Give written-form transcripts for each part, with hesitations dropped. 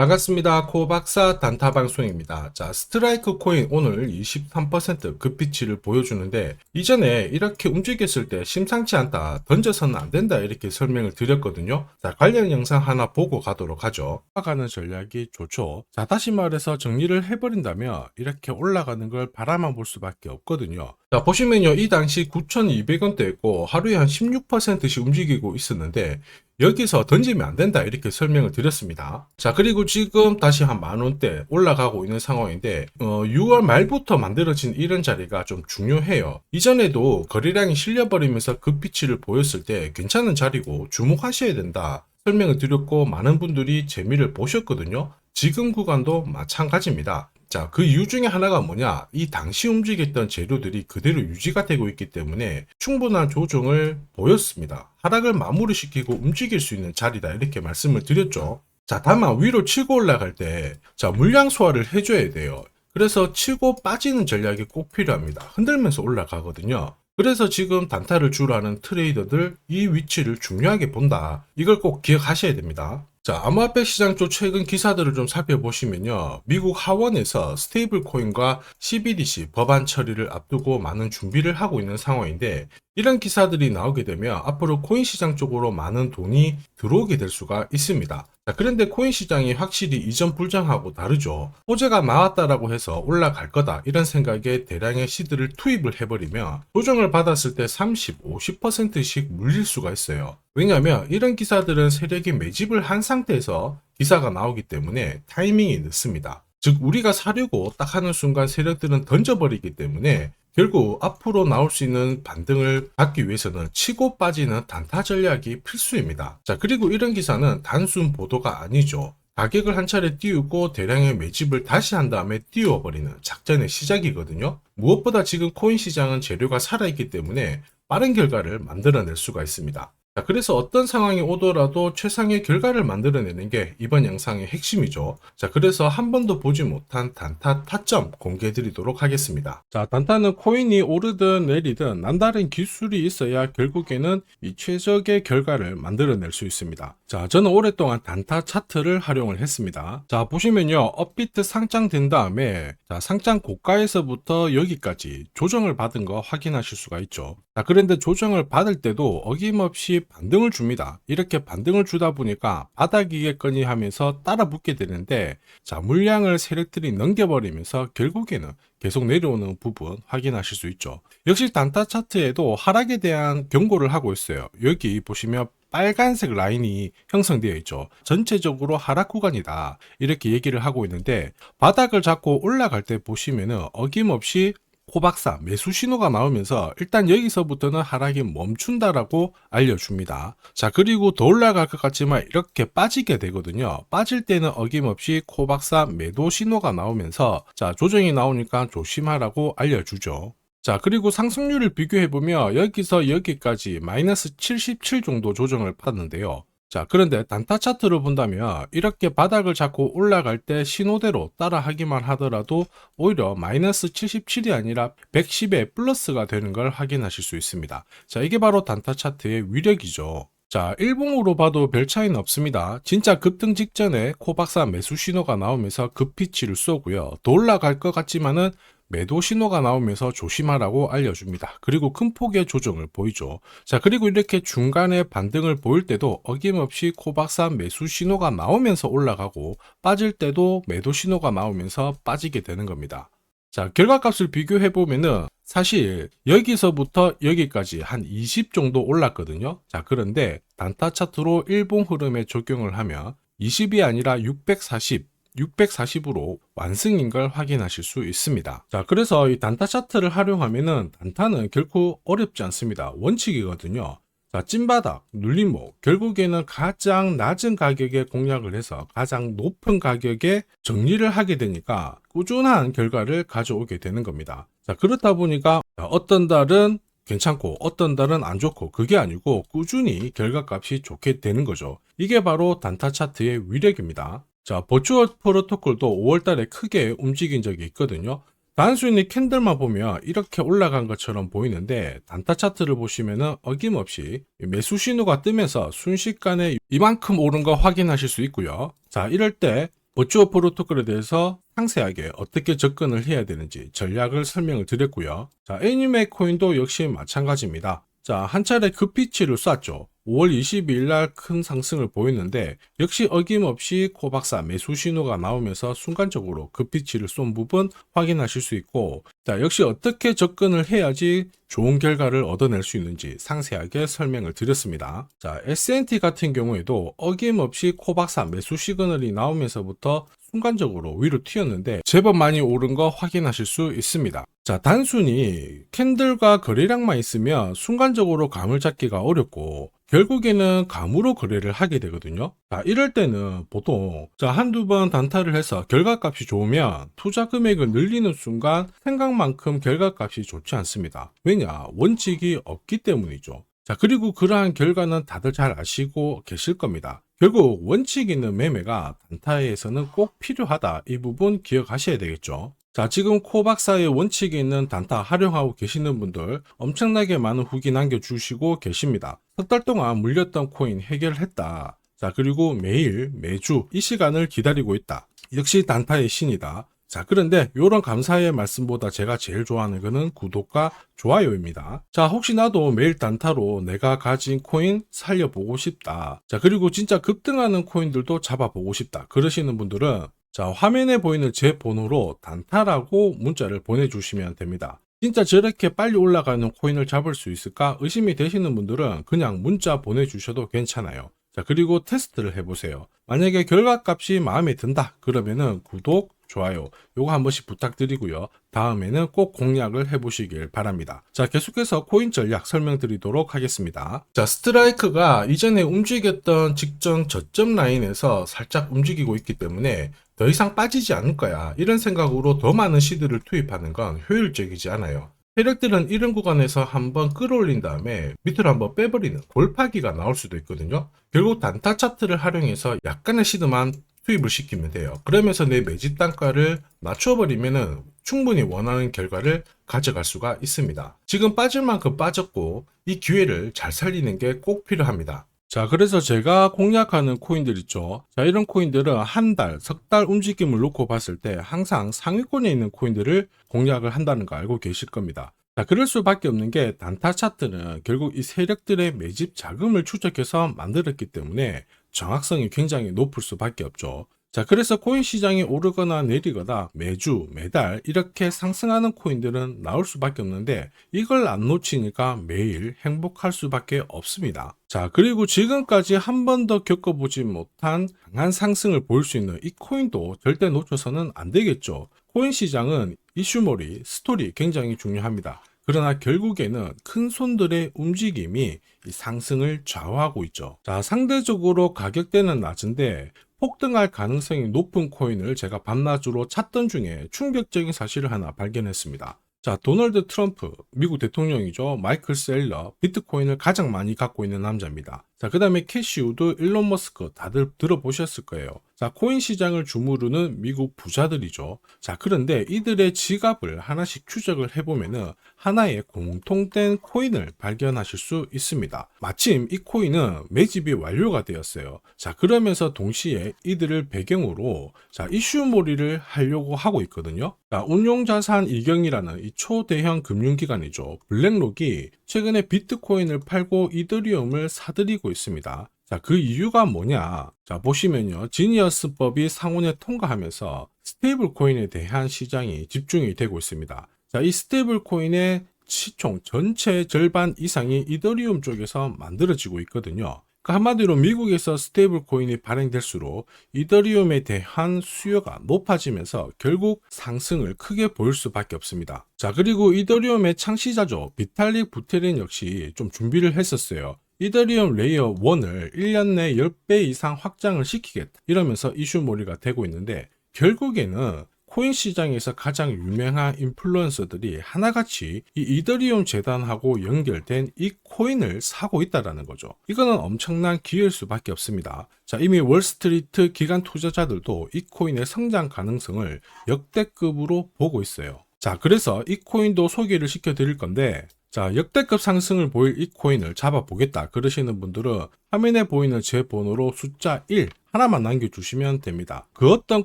반갑습니다. 코박사 단타방송입니다. 자, 스트라이크 코인 오늘 23% 급비치를 보여주는데 이전에 이렇게 움직였을 때 심상치 않다, 던져서는 안 된다 이렇게 설명을 드렸거든요. 자, 관련 영상 하나 보고 가도록 하죠. 올라가는 전략이 좋죠. 자, 다시 말해서 정리를 해버린다면 이렇게 올라가는 걸 바라만 볼 수밖에 없거든요. 자, 보시면요, 이 당시 9,200원대였고 하루에 한 16%씩 움직이고 있었는데 여기서 던지면 안 된다 이렇게 설명을 드렸습니다. 자, 그리고 지금 다시 한 만원대 올라가고 있는 상황인데 6월 말부터 만들어진 이런 자리가 좀 중요해요. 이전에도 거래량이 실려버리면서 급비치를 보였을 때 괜찮은 자리고 주목하셔야 된다 설명을 드렸고 많은 분들이 재미를 보셨거든요. 지금 구간도 마찬가지입니다. 자, 그 이유 중에 하나가 뭐냐? 이 당시 움직였던 재료들이 그대로 유지가 되고 있기 때문에 충분한 조정을 보였습니다. 하락을 마무리시키고 움직일 수 있는 자리다 이렇게 말씀을 드렸죠. 자, 다만 위로 치고 올라갈 때 자, 물량 소화를 해줘야 돼요. 그래서 치고 빠지는 전략이 꼭 필요합니다. 흔들면서 올라가거든요. 그래서 지금 단타를 주로 하는 트레이더들 이 위치를 중요하게 본다. 이걸 꼭 기억하셔야 됩니다. 자, 암호화폐 시장 쪽 최근 기사들을 좀 살펴보시면요. 미국 하원에서 스테이블 코인과 CBDC 법안 처리를 앞두고 많은 준비를 하고 있는 상황인데 이런 기사들이 나오게 되면 앞으로 코인 시장 쪽으로 많은 돈이 들어오게 될 수가 있습니다. 자, 그런데 코인 시장이 확실히 이전 불장하고 다르죠. 호재가 나왔다라고 해서 올라갈 거다 이런 생각에 대량의 시드를 투입을 해버리면 조정을 받았을 때 30, 50%씩 물릴 수가 있어요. 왜냐하면 이런 기사들은 세력이 매집을 한 상태에서 기사가 나오기 때문에 타이밍이 늦습니다. 즉 우리가 사려고 딱 하는 순간 세력들은 던져버리기 때문에 결국 앞으로 나올 수 있는 반등을 받기 위해서는 치고 빠지는 단타 전략이 필수입니다. 자, 그리고 이런 기사는 단순 보도가 아니죠. 가격을 한 차례 띄우고 대량의 매집을 다시 한 다음에 띄워버리는 작전의 시작이거든요. 무엇보다 지금 코인 시장은 재료가 살아있기 때문에 빠른 결과를 만들어낼 수가 있습니다. 자, 그래서 어떤 상황이 오더라도 최상의 결과를 만들어내는 게 이번 영상의 핵심이죠. 자, 그래서 한 번도 보지 못한 단타 타점 공개해 드리도록 하겠습니다. 자, 단타는 코인이 오르든 내리든 남다른 기술이 있어야 결국에는 이 최적의 결과를 만들어낼 수 있습니다. 자, 저는 오랫동안 단타 차트를 활용을 했습니다. 자, 보시면요, 업비트 상장된 다음에 자, 상장 고가에서부터 여기까지 조정을 받은 거 확인하실 수가 있죠. 자, 그런데 조정을 받을 때도 어김없이 반등을 줍니다. 이렇게 반등을 주다 보니까 바닥이겠거니 하면서 따라 붙게 되는데 자, 물량을 세력들이 넘겨버리면서 결국에는 계속 내려오는 부분 확인하실 수 있죠. 역시 단타 차트에도 하락에 대한 경고를 하고 있어요. 여기 보시면 빨간색 라인이 형성되어 있죠. 전체적으로 하락 구간이다 이렇게 얘기를 하고 있는데 바닥을 잡고 올라갈 때 보시면은 어김없이 코박사 매수 신호가 나오면서 일단 여기서부터는 하락이 멈춘다라고 알려줍니다. 자, 그리고 더 올라갈 것 같지만 이렇게 빠지게 되거든요. 빠질 때는 어김없이 코박사 매도 신호가 나오면서 자, 조정이 나오니까 조심하라고 알려주죠. 자, 그리고 상승률을 비교해보면 여기서 여기까지 마이너스 77 정도 조정을 받았는데요. 자, 그런데 단타 차트를 본다면 이렇게 바닥을 잡고 올라갈 때 신호대로 따라 하기만 하더라도 오히려 마이너스 77이 아니라 110의 플러스가 되는 걸 확인하실 수 있습니다. 자, 이게 바로 단타 차트의 위력이죠. 자, 일봉으로 봐도 별 차이는 없습니다. 진짜 급등 직전에 코박사 매수 신호가 나오면서 급피치를 쏘고요. 더 올라갈 것 같지만은 매도 신호가 나오면서 조심하라고 알려줍니다. 그리고 큰 폭의 조정을 보이죠. 자, 그리고 이렇게 중간에 반등을 보일 때도 어김없이 코박사 매수 신호가 나오면서 올라가고 빠질 때도 매도 신호가 나오면서 빠지게 되는 겁니다. 자, 결과값을 비교해 보면은 사실 여기서부터 여기까지 한 20 정도 올랐거든요. 자, 그런데 단타 차트로 일봉 흐름에 적용을 하면 20이 아니라 640으로 완승인 걸 확인하실 수 있습니다. 자, 그래서 이 단타 차트를 활용하면은 단타는 결코 어렵지 않습니다. 원칙이거든요. 자, 찐바닥, 눌림목, 결국에는 가장 낮은 가격에 공략을 해서 가장 높은 가격에 정리를 하게 되니까 꾸준한 결과를 가져오게 되는 겁니다. 자, 그렇다 보니까 어떤 달은 괜찮고 어떤 달은 안 좋고 그게 아니고 꾸준히 결과값이 좋게 되는 거죠. 이게 바로 단타 차트의 위력입니다. 자, 버추얼 프로토콜도 5월달에 크게 움직인 적이 있거든요. 단순히 캔들만 보면 이렇게 올라간 것처럼 보이는데 단타 차트를 보시면은 어김없이 매수 신호가 뜨면서 순식간에 이만큼 오른 거 확인하실 수 있고요. 자, 이럴 때 버추어 프로토콜에 대해서 상세하게 어떻게 접근을 해야 되는지 전략을 설명을 드렸고요. 자, 애니메 코인도 역시 마찬가지입니다. 자, 한 차례 급피치를 쐈죠. 5월 22일 날 큰 상승을 보였는데 역시 어김없이 코박사 매수 신호가 나오면서 순간적으로 급피치를 쏜 부분 확인하실 수 있고, 자, 역시 어떻게 접근을 해야지 좋은 결과를 얻어낼 수 있는지 상세하게 설명을 드렸습니다. 자, S&T 같은 경우에도 어김없이 코박사 매수 시그널이 나오면서부터 순간적으로 위로 튀었는데 제법 많이 오른 거 확인하실 수 있습니다. 자, 단순히 캔들과 거래량만 있으면 순간적으로 감을 잡기가 어렵고 결국에는 감으로 거래를 하게 되거든요. 자, 이럴 때는 보통 한두 번 단타를 해서 결과값이 좋으면 투자 금액을 늘리는 순간 생각만큼 결과값이 좋지 않습니다. 왜냐? 원칙이 없기 때문이죠. 자, 그리고 그러한 결과는 다들 잘 아시고 계실 겁니다. 결국 원칙 있는 매매가 단타에서는 꼭 필요하다. 이 부분 기억하셔야 되겠죠. 자, 지금 코박사의 원칙이 있는 단타 활용하고 계시는 분들 엄청나게 많은 후기 남겨주시고 계십니다. 석 달 동안 물렸던 코인 해결했다. 자, 그리고 매일, 매주 이 시간을 기다리고 있다. 역시 단타의 신이다. 자, 그런데 이런 감사의 말씀보다 제가 제일 좋아하는 거는 구독과 좋아요입니다. 자, 혹시나도 매일 단타로 내가 가진 코인 살려보고 싶다. 자, 그리고 진짜 급등하는 코인들도 잡아보고 싶다. 그러시는 분들은 자, 화면에 보이는 제 번호로 단타라고 문자를 보내주시면 됩니다. 진짜 저렇게 빨리 올라가는 코인을 잡을 수 있을까 의심이 되시는 분들은 그냥 문자 보내주셔도 괜찮아요. 자, 그리고 테스트를 해보세요. 만약에 결과값이 마음에 든다 그러면은 구독, 좋아요 요거 한 번씩 부탁드리고요. 다음에는 꼭 공략을 해보시길 바랍니다. 자, 계속해서 코인 전략 설명드리도록 하겠습니다. 자, 스트라이크가 이전에 움직였던 직전 저점 라인에서 살짝 움직이고 있기 때문에 더 이상 빠지지 않을 거야 이런 생각으로 더 많은 시드를 투입하는 건 효율적이지 않아요. 세력들은 이런 구간에서 한번 끌어올린 다음에 밑으로 한번 빼버리는 골파기가 나올 수도 있거든요. 결국 단타 차트를 활용해서 약간의 시드만 투입을 시키면 돼요. 그러면서 내 매집 단가를 낮춰버리면은 충분히 원하는 결과를 가져갈 수가 있습니다. 지금 빠질 만큼 빠졌고 이 기회를 잘 살리는 게 꼭 필요합니다. 자, 그래서 제가 공략하는 코인들 있죠. 자, 이런 코인들은 한 달, 석 달 움직임을 놓고 봤을 때 항상 상위권에 있는 코인들을 공략을 한다는 거 알고 계실 겁니다. 자, 그럴 수밖에 없는 게 단타 차트는 결국 이 세력들의 매집 자금을 추적해서 만들었기 때문에 정확성이 굉장히 높을 수밖에 없죠. 자, 그래서 코인 시장이 오르거나 내리거나 매주, 매달 이렇게 상승하는 코인들은 나올 수밖에 없는데 이걸 안 놓치니까 매일 행복할 수밖에 없습니다. 자, 그리고 지금까지 한 번도 겪어보지 못한 강한 상승을 보일 수 있는 이 코인도 절대 놓쳐서는 안 되겠죠. 코인 시장은 이슈몰이, 스토리 굉장히 중요합니다. 그러나 결국에는 큰 손들의 움직임이 이 상승을 좌우하고 있죠. 자, 상대적으로 가격대는 낮은데 폭등할 가능성이 높은 코인을 제가 밤낮으로 찾던 중에 충격적인 사실을 하나 발견했습니다. 자, 도널드 트럼프, 미국 대통령이죠. 마이클 셀러, 비트코인을 가장 많이 갖고 있는 남자입니다. 자, 그 다음에 캐시 우드, 일론 머스크 다들 들어보셨을 거예요. 자, 코인 시장을 주무르는 미국 부자들이죠. 자, 그런데 이들의 지갑을 하나씩 추적을 해보면은 하나의 공통된 코인을 발견하실 수 있습니다. 마침 이 코인은 매집이 완료가 되었어요. 자, 그러면서 동시에 이들을 배경으로 자, 이슈몰이를 하려고 하고 있거든요. 자, 운용자산 이경이라는 이 초대형 금융기관이죠. 블랙록이 최근에 비트코인을 팔고 이더리움을 사들이고 있습니다. 자, 그 이유가 뭐냐? 자, 보시면요. 지니어스법이 상원에 통과하면서 스테이블 코인에 대한 시장이 집중이 되고 있습니다. 자, 이 스테이블 코인의 시총 전체 절반 이상이 이더리움 쪽에서 만들어지고 있거든요. 그 한마디로 미국에서 스테이블 코인이 발행될수록 이더리움에 대한 수요가 높아지면서 결국 상승을 크게 보일 수밖에 없습니다. 자, 그리고 이더리움의 창시자죠. 비탈릭 부테린 역시 좀 준비를 했었어요. 이더리움 레이어 1을 1년 내 10배 이상 확장을 시키겠다 이러면서 이슈몰이가 되고 있는데 결국에는 코인 시장에서 가장 유명한 인플루언서들이 하나같이 이 이더리움 재단하고 연결된 이 코인을 사고 있다는 거죠. 이거는 엄청난 기회일 수밖에 없습니다. 자, 이미 월스트리트 기관 투자자들도 이 코인의 성장 가능성을 역대급으로 보고 있어요. 자, 그래서 이 코인도 소개를 시켜 드릴 건데 자, 역대급 상승을 보일 이 코인을 잡아보겠다 그러시는 분들은 화면에 보이는 제 번호로 숫자 1 하나만 남겨주시면 됩니다. 그 어떤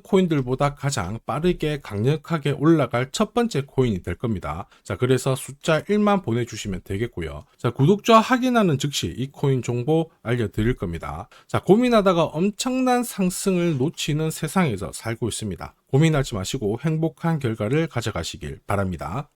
코인들보다 가장 빠르게 강력하게 올라갈 첫 번째 코인이 될 겁니다. 자, 그래서 숫자 1만 보내주시면 되겠고요. 자, 구독자 확인하는 즉시 이 코인 정보 알려드릴 겁니다. 자, 고민하다가 엄청난 상승을 놓치는 세상에서 살고 있습니다. 고민하지 마시고 행복한 결과를 가져가시길 바랍니다.